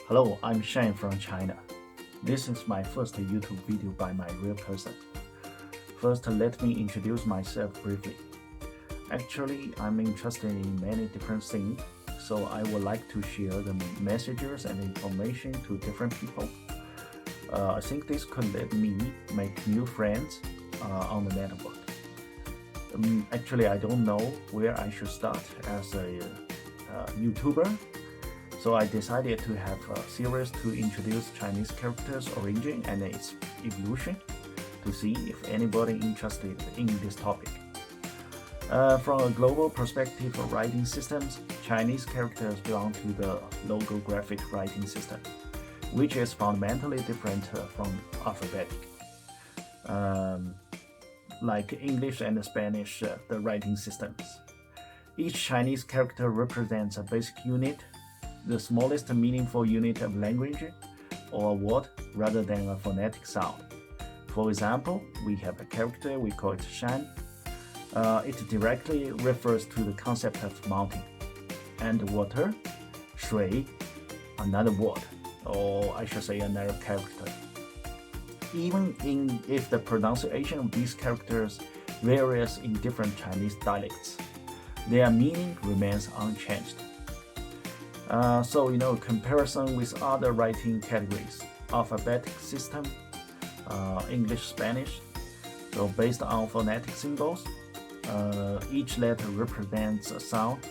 Hello, I'm Shane from China. This is my first YouTube video by my real person. First, let me introduce myself briefly. Actually, I'm interested in many different things, so I would like to share the messages and information to different people. I think this could let me make new friends on the network. Actually, I don't know where I should start as a YouTuber, so I decided to have a series to introduce Chinese characters' origin and its evolution to see if anybody interested in this topic. From a global perspective of writing systems, Chinese characters belong to the logographic writing system, which is fundamentally different from alphabetic. Like English and Spanish, the writing systems. Each Chinese character represents a basic unit, the smallest meaningful unit of language or a word rather than a phonetic sound. For example, we have a character, we call it Shan. It directly refers to the concept of mountain. And water, shui, another word, or I should say another character. Even if the pronunciation of these characters varies in different Chinese dialects, their meaning remains unchanged. Comparison with other writing categories, alphabetic system, English, Spanish. So based on phonetic symbols, each letter represents a sound,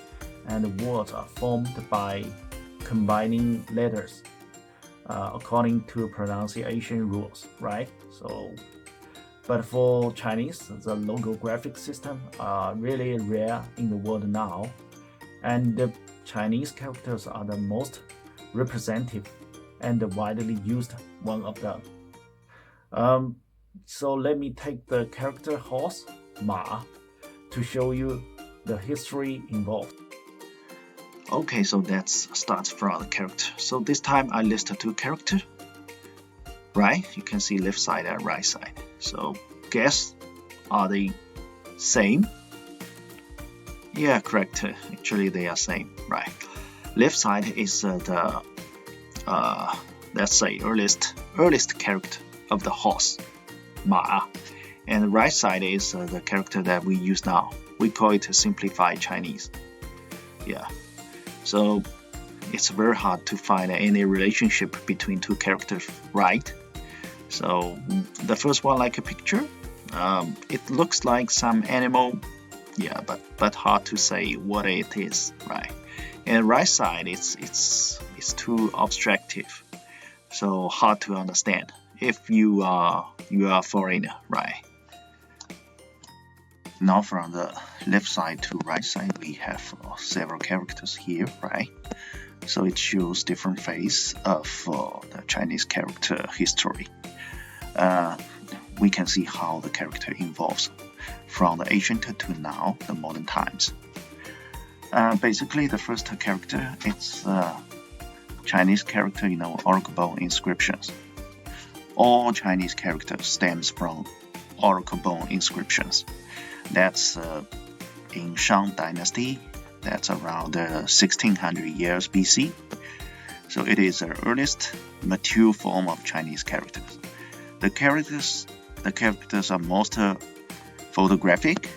and words are formed by combining letters according to pronunciation rules, right? But for Chinese, the logographic system are really rare in the world now, and the Chinese characters are the most representative and widely used one of them. So let me take the character horse, Ma, to show you the history involved. Okay, so let's start from the character. So this time I listed two characters, right? You can see left side and right side. So guess, are they same? Yeah, correct. Actually, they are same, right? Left side is let's say earliest character of the horse, Ma, and the right side is the character that we use now. We call it simplified Chinese. Yeah. So it's very hard to find any relationship between two characters, right? So the first one, like a picture, it looks like some animal, yeah, but hard to say what it is, right? And right side, it's too abstractive, so hard to understand if you are foreigner, right? Now from the left side to right side, we have several characters here, right? So it shows different phase of the Chinese character history. We can see how the character evolves from the ancient to now, the modern times. Basically, the first character, it's Chinese character, oracle bone inscriptions. All Chinese characters stems from oracle bone inscriptions. That's in Shang Dynasty. That's around 1600 years BC. So it is the earliest mature form of Chinese characters. The characters are most photographic,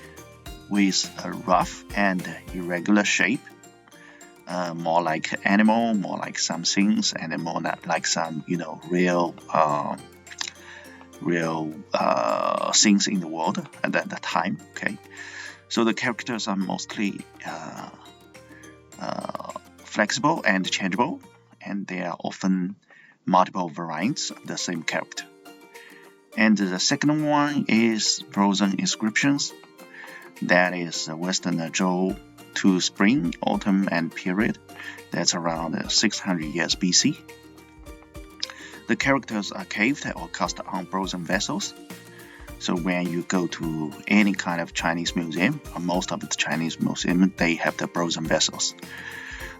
with a rough and irregular shape, more like animal, more like some things, and more like some real things in the world at that time. Okay, so the characters are mostly flexible and changeable, and there are often multiple variants of the same character. And the second one is frozen inscriptions. That is Western Zhou to spring, autumn, and period. That's around 600 years BC. The characters are carved or cast on bronze vessels. So when you go to any kind of Chinese museum, or most of the Chinese museums, they have the bronze vessels.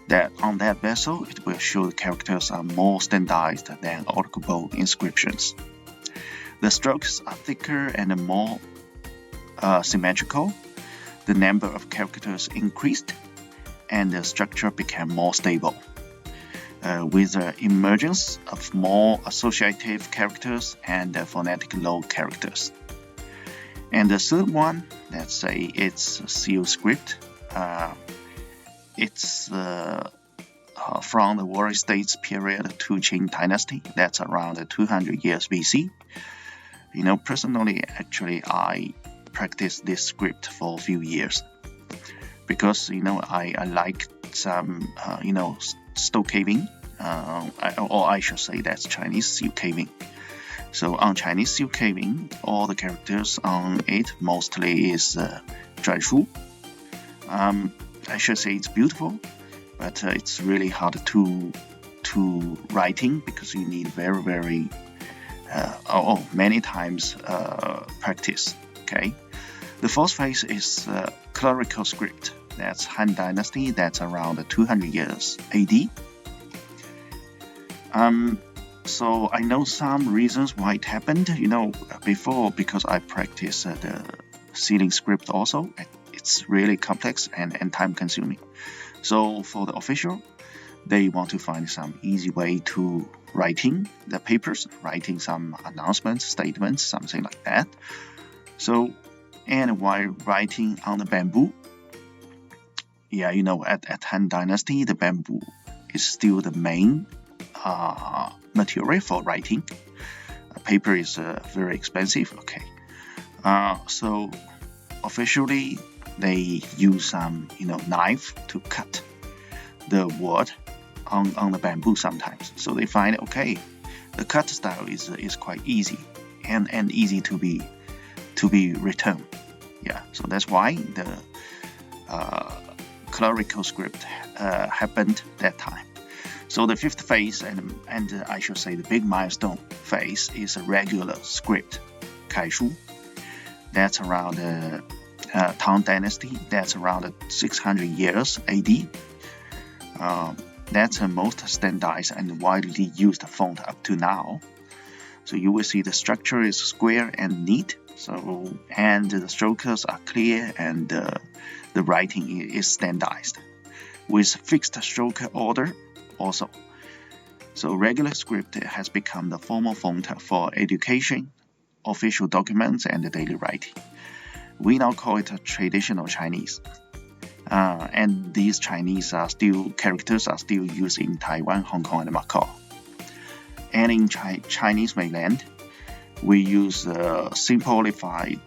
That on that vessel, it will show the characters are more standardized than oracle bone inscriptions. The strokes are thicker and more symmetrical. The number of characters increased, and the structure became more stable. with the emergence of more associative characters and phonetic low characters. And the third one, let's say it's seal script. It's from the Warrior States period to Qing Dynasty. That's around 200 years BC. Personally, actually, I practiced this script for a few years because I like some stone caving, or I should say that's Chinese seal caving. So on Chinese seal caving, all the characters on it mostly is 篆书. I should say it's beautiful, but it's really hard to writing because you need very many times practice. Okay. The fourth phase is clerical script. That's Han Dynasty. That's around 200 years AD. So I know some reasons why it happened. Before, because I practiced the sealing script also. It's really complex and time-consuming. So for the official, they want to find some easy way to writing the papers, writing some announcements, statements, something like that. So, and while writing on the bamboo, at Han Dynasty, the bamboo is still the main material for writing. Paper is very expensive. Okay, so officially they use some knife to cut the word on the bamboo sometimes. So they find the cut style is quite easy and easy to be written. Yeah, so that's why the clerical script happened that time. So the fifth phase and I should say the big milestone phase is a regular script, 楷书. That's around Tang Dynasty. That's around 600 years AD. That's the most standardized and widely used font up to now. So you will see the structure is square and neat. And the strokes are clear and the writing is standardized with fixed stroke order also. So regular script has become the formal font for education, official documents, and daily writing. We now call it traditional Chinese. And these Chinese characters are still used in Taiwan, Hong Kong, and Macau. And in Chinese mainland, we use simplified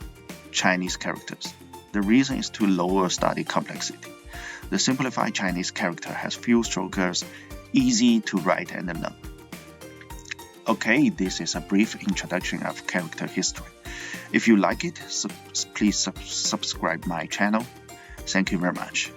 Chinese characters. The reason is to lower study complexity. The simplified Chinese character has few strokes, easy to write and learn. Okay, this is a brief introduction of character history. If you like it, please subscribe my channel. Thank you very much.